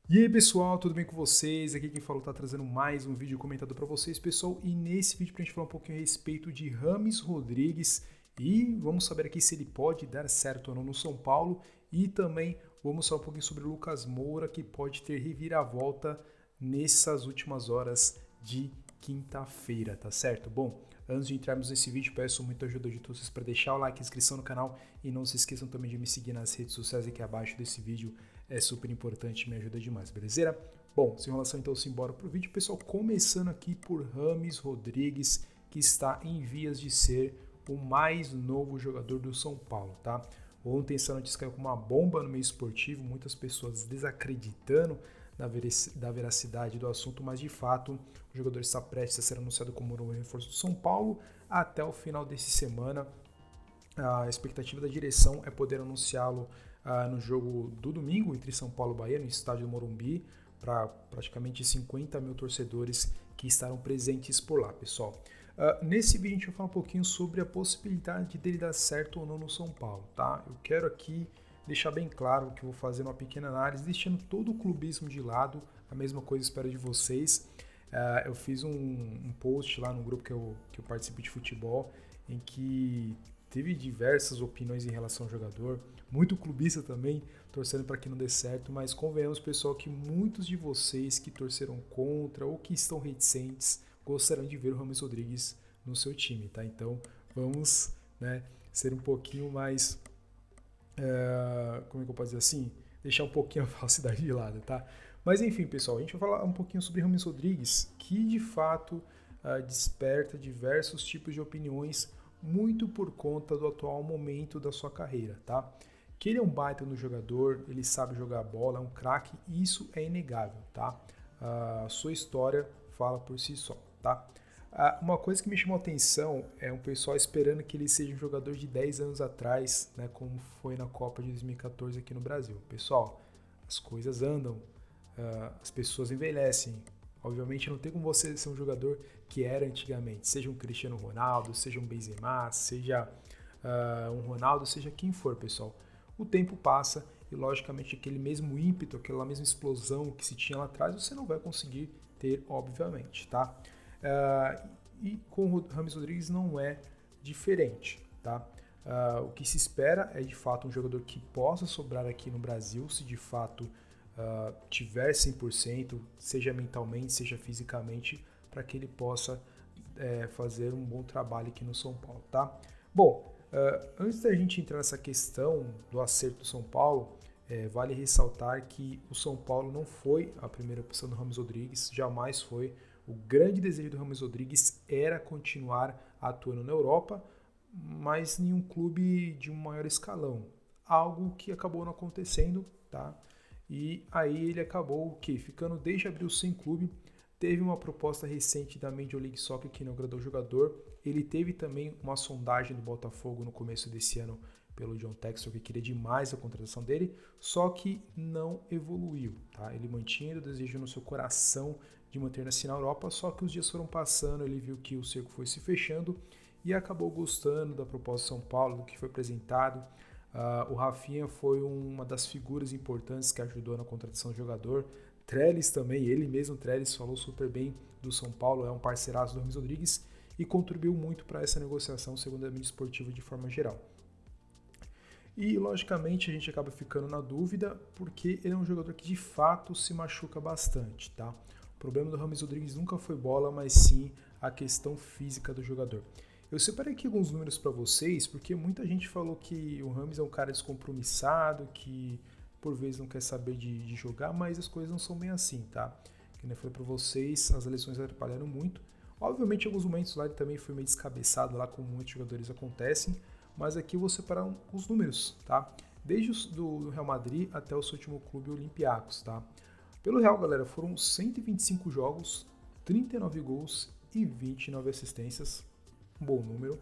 E aí pessoal, tudo bem com vocês? Aqui quem falou tá trazendo mais um vídeo comentado para vocês, pessoal. E nesse vídeo pra gente falar um pouquinho a respeito de James Rodrigues e vamos saber aqui se ele pode dar certo ou não no São Paulo. E também vamos falar um pouquinho sobre o Lucas Moura, que pode ter reviravolta nessas últimas horas de quinta-feira, tá certo? Bom, antes de entrarmos nesse vídeo, peço muita ajuda de vocês para deixar o like, inscrição no canal e não se esqueçam também de me seguir nas redes sociais aqui abaixo desse vídeo. É super importante, me ajuda demais, beleza? Bom, sem enrolação, então simbora pro vídeo, pessoal. Começando aqui por James Rodrigues, que está em vias de ser o mais novo jogador do São Paulo, tá? Ontem essa notícia caiu como uma bomba no meio esportivo, muitas pessoas desacreditando da veracidade do assunto, mas de fato o jogador está prestes a ser anunciado como novo reforço do São Paulo até o final dessa semana. A expectativa da direção é poder anunciá-lo no jogo do domingo entre São Paulo e Bahia, no estádio do Morumbi, para praticamente 50 mil torcedores que estarão presentes por lá, pessoal. Nesse vídeo a gente vai falar um pouquinho sobre a possibilidade dele dar certo ou não no São Paulo, tá? Eu quero aqui deixar bem claro que eu vou fazer uma pequena análise, deixando todo o clubismo de lado, a mesma coisa espero de vocês. Eu fiz um post lá no grupo que eu participo de futebol, em que teve diversas opiniões em relação ao jogador, muito clubista também, torcendo para que não dê certo, mas convenhamos, pessoal, que muitos de vocês que torceram contra ou que estão reticentes gostarão de ver o James Rodrigues no seu time, tá? Então vamos, né, ser um pouquinho mais, como é que eu posso dizer assim? Deixar um pouquinho a falsidade de lado, tá? Mas enfim, pessoal, a gente vai falar um pouquinho sobre James Rodrigues, que de fato desperta diversos tipos de opiniões, muito por conta do atual momento da sua carreira, tá? Que ele é um baita no jogador, ele sabe jogar bola, é um craque, isso é inegável, tá? A sua história fala por si só, tá? Uma coisa que me chamou a atenção é um pessoal esperando que ele seja um jogador de 10 anos atrás, né, como foi na Copa de 2014 aqui no Brasil. Pessoal, as coisas andam, as pessoas envelhecem. Obviamente não tem como você ser um jogador que era antigamente, seja um Cristiano Ronaldo, seja um Benzema, seja um Ronaldo, seja quem for, pessoal. O tempo passa e, logicamente, aquele mesmo ímpeto, aquela mesma explosão que se tinha lá atrás, você não vai conseguir ter, obviamente, tá? E com o James Rodrigues não é diferente, tá? O que se espera é, de fato, um jogador que possa sobrar aqui no Brasil, se de fato tiver 100%, seja mentalmente, seja fisicamente, para que ele possa fazer um bom trabalho aqui no São Paulo, tá? Bom, antes da gente entrar nessa questão do acerto do São Paulo, vale ressaltar que o São Paulo não foi a primeira opção do James Rodrigues, jamais foi. O grande desejo do James Rodrigues era continuar atuando na Europa, mas em um clube de um maior escalão, algo que acabou não acontecendo, tá? E aí ele acabou o quê? Ficando desde abril sem clube. Teve uma proposta recente da Major League Soccer que não agradou o jogador. Ele teve também uma sondagem do Botafogo no começo desse ano pelo John Textor, que queria demais a contratação dele, só que não evoluiu, tá? Ele mantinha o desejo no seu coração de manter-se na Europa, só que os dias foram passando, ele viu que o cerco foi se fechando e acabou gostando da proposta de São Paulo, do que foi apresentado. O Rafinha foi uma das figuras importantes que ajudou na contratação do jogador. Trellis também, ele mesmo, Trellis, falou super bem do São Paulo, é um parceiraço do James Rodrigues e contribuiu muito para essa negociação, segundo a mídia esportiva de forma geral. E, logicamente, a gente acaba ficando na dúvida porque ele é um jogador que de fato se machuca bastante, tá? O problema do James Rodrigues nunca foi bola, mas sim a questão física do jogador. Eu separei aqui alguns números para vocês, porque muita gente falou que o James é um cara descompromissado, que por vezes não quer saber de jogar, mas as coisas não são bem assim, tá? Como eu falei para vocês, as lesões atrapalharam muito. Obviamente, em alguns momentos lá ele também foi meio descabeçado, lá como muitos jogadores acontecem, mas aqui eu vou separar os números, tá? Desde do Real Madrid até o seu último clube, o Olympiacos, tá? Pelo Real, galera, foram 125 jogos, 39 gols e 29 assistências, um bom número.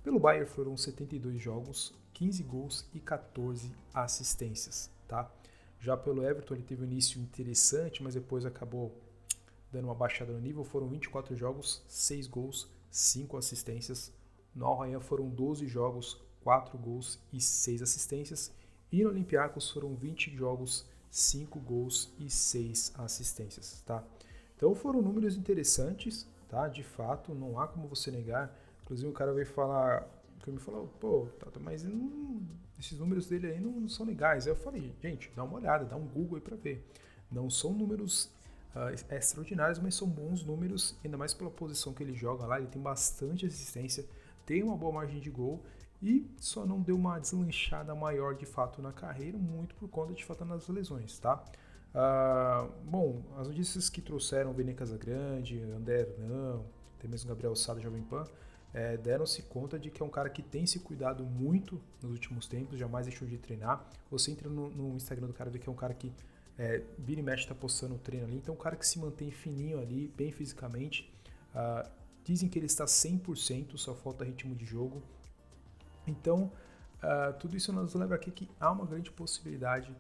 Pelo Bayern foram 72 jogos, 15 gols e 14 assistências, tá? Já pelo Everton ele teve um início interessante, mas depois acabou dando uma baixada no nível. Foram 24 jogos, 6 gols, 5 assistências. No Al-Rayyan foram 12 jogos, 4 gols e 6 assistências. E no Olympiacos foram 20 jogos, 5 gols e 6 assistências, tá? Então foram números interessantes, tá? De fato, não há como você negar. Inclusive o cara veio falar, me falou, pô, Tata, mas esses números dele aí não são legais. Aí eu falei, gente, dá uma olhada, dá um Google aí pra ver. Não são números extraordinários, mas são bons números, ainda mais pela posição que ele joga lá. Ele tem bastante assistência, tem uma boa margem de gol e só não deu uma deslanchada maior de fato na carreira, muito por conta de fato nas lesões, tá? Bom, as notícias que trouxeram Vene Casagrande, André Hernan, até mesmo Gabriel Sá da Jovem Pan, deram-se conta de que é um cara que tem se cuidado muito nos últimos tempos, jamais deixou de treinar. Você entra no Instagram do cara e vê que é um cara que vira e mexe, tá postando o treino ali, então é um cara que se mantém fininho ali, bem fisicamente. Dizem que ele está 100%, só falta ritmo de jogo. Então, tudo isso nos leva aqui que há uma grande possibilidade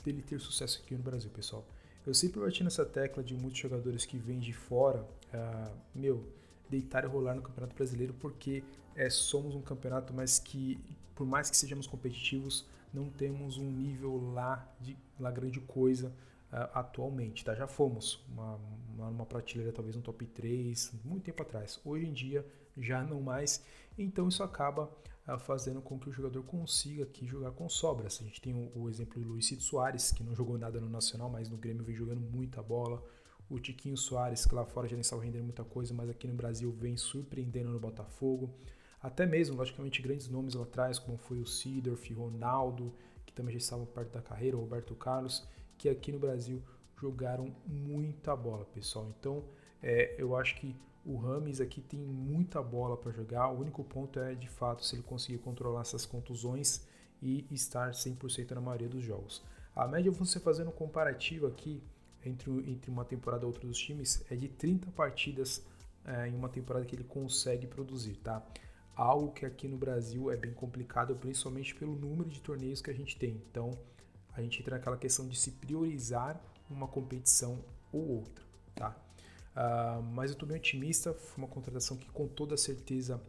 dele ter sucesso aqui no Brasil, pessoal. Eu sempre bati nessa tecla de muitos jogadores que vêm de fora, deitar e rolar no Campeonato Brasileiro, porque somos um campeonato, mas que, por mais que sejamos competitivos, não temos um nível lá grande coisa atualmente, tá? Já fomos uma prateleira, talvez um top 3, muito tempo atrás. Hoje em dia, já não mais. Então, isso acaba fazendo com que o jogador consiga aqui jogar com sobras. A gente tem o exemplo do Luizito Soares, que não jogou nada no Nacional, mas no Grêmio vem jogando muita bola. O Tiquinho Soares, que lá fora já nem estava rendendo muita coisa, mas aqui no Brasil vem surpreendendo no Botafogo. Até mesmo, logicamente, grandes nomes lá atrás, como foi o Seedorf, Ronaldo, que também já estavam perto da carreira, o Roberto Carlos, que aqui no Brasil jogaram muita bola, pessoal. Então, eu acho que o Rames aqui tem muita bola para jogar. O único ponto é, de fato, se ele conseguir controlar essas contusões e estar 100% na maioria dos jogos. A média, você fazendo um comparativo aqui entre uma temporada e outra dos times, é de 30 partidas em uma temporada que ele consegue produzir, tá? Algo que aqui no Brasil é bem complicado, principalmente pelo número de torneios que a gente tem. Então, a gente entra naquela questão de se priorizar uma competição ou outra, tá? Mas eu estou bem otimista, foi uma contratação que com toda certeza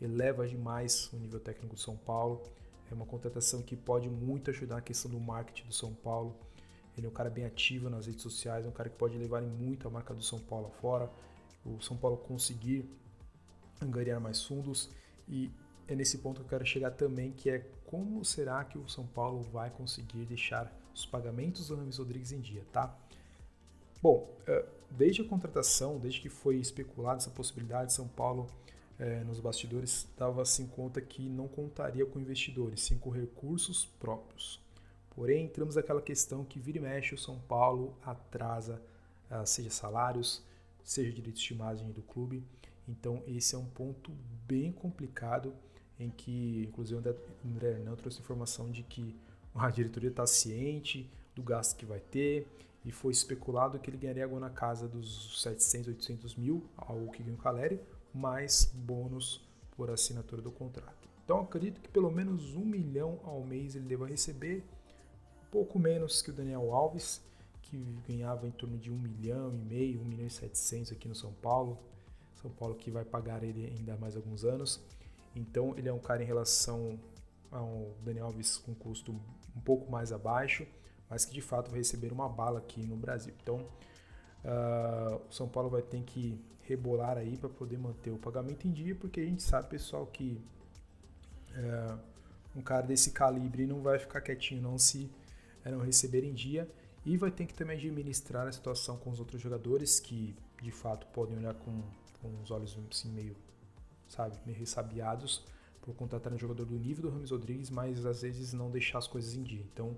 eleva demais o nível técnico do São Paulo. É uma contratação que pode muito ajudar na questão do marketing do São Paulo. Ele é um cara bem ativo nas redes sociais, é um cara que pode levar muito a marca do São Paulo afora. O São Paulo conseguir angariar mais fundos, e é nesse ponto que eu quero chegar também, que é como será que o São Paulo vai conseguir deixar os pagamentos do Rames Rodrigues em dia, tá? Bom, desde a contratação, desde que foi especulada essa possibilidade, São Paulo nos bastidores dava-se em conta que não contaria com investidores, sim com recursos próprios. Porém, entramos naquela questão que vira e mexe o São Paulo atrasa, seja salários, seja direitos de imagem do clube. Então, esse é um ponto bem complicado, em que, inclusive, o André Hernan trouxe informação de que a diretoria está ciente do gasto que vai ter, e foi especulado que ele ganharia algo na casa dos 700, 800 mil, algo que ganha o Caleri, mais bônus por assinatura do contrato. Então, acredito que pelo menos 1 milhão ao mês ele deva receber, pouco menos que o Daniel Alves, que ganhava em torno de 1 milhão e meio, 1 milhão e 700 aqui no São Paulo. São Paulo que vai pagar ele ainda mais alguns anos. Então ele é um cara em relação ao Daniel Alves com custo um pouco mais abaixo, mas que de fato vai receber uma bala aqui no Brasil. Então o São Paulo vai ter que rebolar aí para poder manter o pagamento em dia, porque a gente sabe, pessoal, que um cara desse calibre não vai ficar quietinho não se não receber em dia, e vai ter que também administrar a situação com os outros jogadores que de fato podem olhar com os olhos assim, meio ressabiados por contratar um jogador do nível do Rames Rodrigues, mas às vezes não deixar as coisas em dia. Então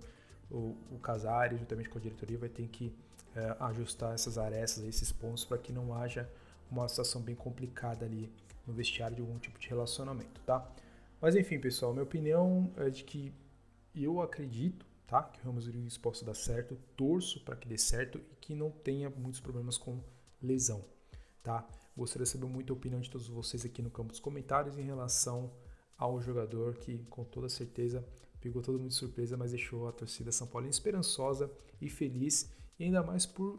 o Casares, juntamente com a diretoria, vai ter que ajustar essas arestas, esses pontos, para que não haja uma situação bem complicada ali no vestiário de algum tipo de relacionamento, tá? Mas enfim, pessoal, minha opinião é de que eu acredito, tá, que o Rames Rodrigues possa dar certo, torço para que dê certo e que não tenha muitos problemas com lesão, tá? Gostaria de saber muito a opinião de todos vocês aqui no campo dos comentários em relação ao jogador que, com toda certeza, pegou todo mundo de surpresa, mas deixou a torcida São Paulina esperançosa e feliz, e ainda mais por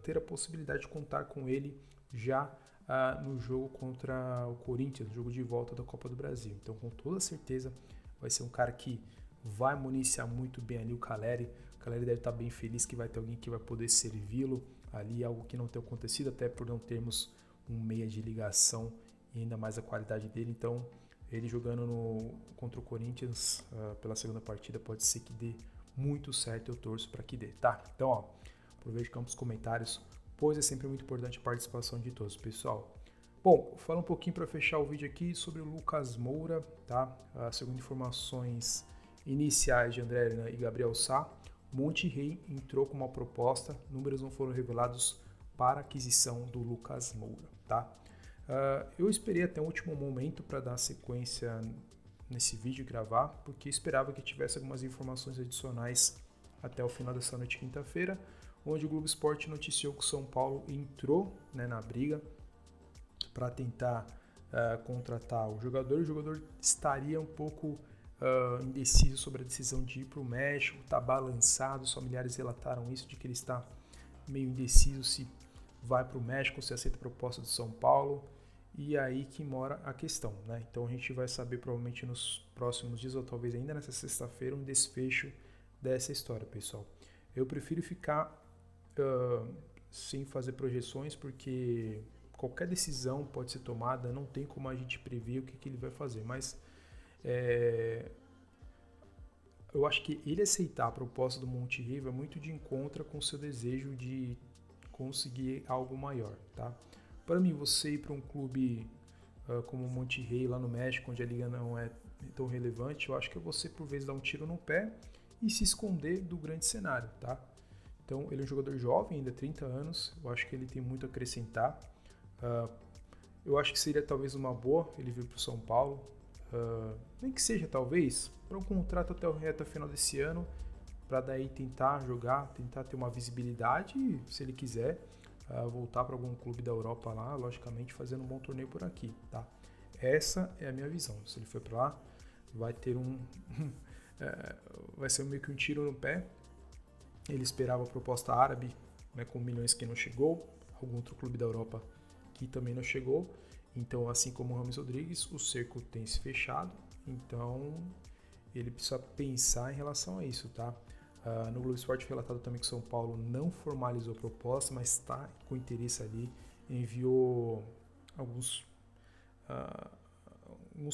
ter a possibilidade de contar com ele já no jogo contra o Corinthians, no jogo de volta da Copa do Brasil. Então, com toda certeza, vai ser um cara que vai municiar muito bem ali o Caleri galera deve estar bem feliz que vai ter alguém que vai poder servi-lo ali, algo que não tem acontecido, até por não termos um meia de ligação e ainda mais a qualidade dele. Então, ele jogando contra o Corinthians pela segunda partida pode ser que dê muito certo, eu torço para que dê, tá? Então, ó, aproveite os comentários, pois é sempre muito importante a participação de todos, pessoal. Bom, fala um pouquinho para fechar o vídeo aqui sobre o Lucas Moura, tá? Segundo informações iniciais de André Hernan e Gabriel Sá, Monterrey entrou com uma proposta, números não foram revelados para a aquisição do Lucas Moura, tá? Eu esperei até o último momento para dar sequência nesse vídeo e gravar, porque esperava que tivesse algumas informações adicionais até o final dessa noite, quinta-feira, onde o Globo Esporte noticiou que o São Paulo entrou, né, na briga para tentar contratar o jogador estaria um pouco indeciso sobre a decisão de ir para o México, está balançado, os familiares relataram isso, de que ele está meio indeciso se vai para o México, se aceita a proposta do São Paulo, e aí que mora a questão, né? Então a gente vai saber provavelmente nos próximos dias, ou talvez ainda nessa sexta-feira, um desfecho dessa história, pessoal. Eu prefiro ficar sem fazer projeções, porque qualquer decisão pode ser tomada, não tem como a gente prever o que ele vai fazer, mas eu acho que ele aceitar a proposta do Monterrey vai muito de encontro com o seu desejo de conseguir algo maior, tá? Para mim, você ir para um clube como o Monterrey lá no México, onde a liga não é tão relevante, eu acho que é você por vezes dar um tiro no pé e se esconder do grande cenário, tá? Então, ele é um jogador jovem, ainda 30 anos, eu acho que ele tem muito a acrescentar. Eu acho que seria talvez uma boa ele vir para o São Paulo, nem que seja talvez para um contrato até o reta final desse ano, para daí tentar jogar, tentar ter uma visibilidade e, se ele quiser, voltar para algum clube da Europa lá, logicamente fazendo um bom torneio por aqui, tá? Essa é a minha visão. Se ele for para lá, vai ter vai ser meio que um tiro no pé. Ele esperava a proposta árabe, né, com milhões que não chegou, algum outro clube da Europa que também não chegou. Então, assim como o Rames Rodrigues, o cerco tem se fechado, então ele precisa pensar em relação a isso, tá? No Globo Esporte foi relatado também que o São Paulo não formalizou a proposta, mas está com interesse ali, enviou alguns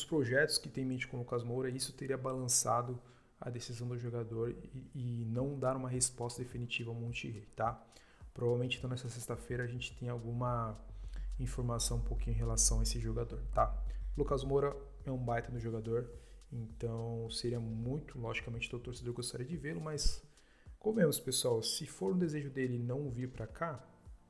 projetos que tem em mente com o Lucas Moura, e isso teria balançado a decisão do jogador e não dar uma resposta definitiva ao Monterrey, tá? Provavelmente então nessa sexta-feira a gente tem alguma informação um pouquinho em relação a esse jogador, tá? Lucas Moura é um baita no jogador, então seria muito, logicamente, todo torcedor gostaria de vê-lo, mas comemos, pessoal, se for um desejo dele não vir para cá,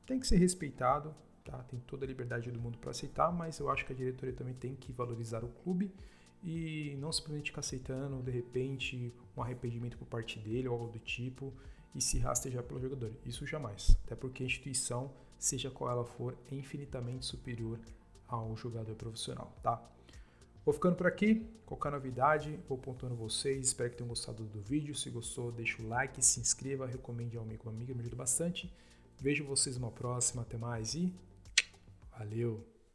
tem que ser respeitado, tá? Tem toda a liberdade do mundo para aceitar, mas eu acho que a diretoria também tem que valorizar o clube e não simplesmente ficar aceitando, de repente, um arrependimento por parte dele ou algo do tipo e se rastejar pelo jogador. Isso jamais, até porque a instituição, seja qual ela for, é infinitamente superior ao jogador profissional, tá? Vou ficando por aqui, qualquer novidade, vou pontuando vocês, espero que tenham gostado do vídeo, se gostou deixa o like, se inscreva, recomende a um amigo ou amiga, me ajuda bastante. Vejo vocês numa próxima, até mais e valeu!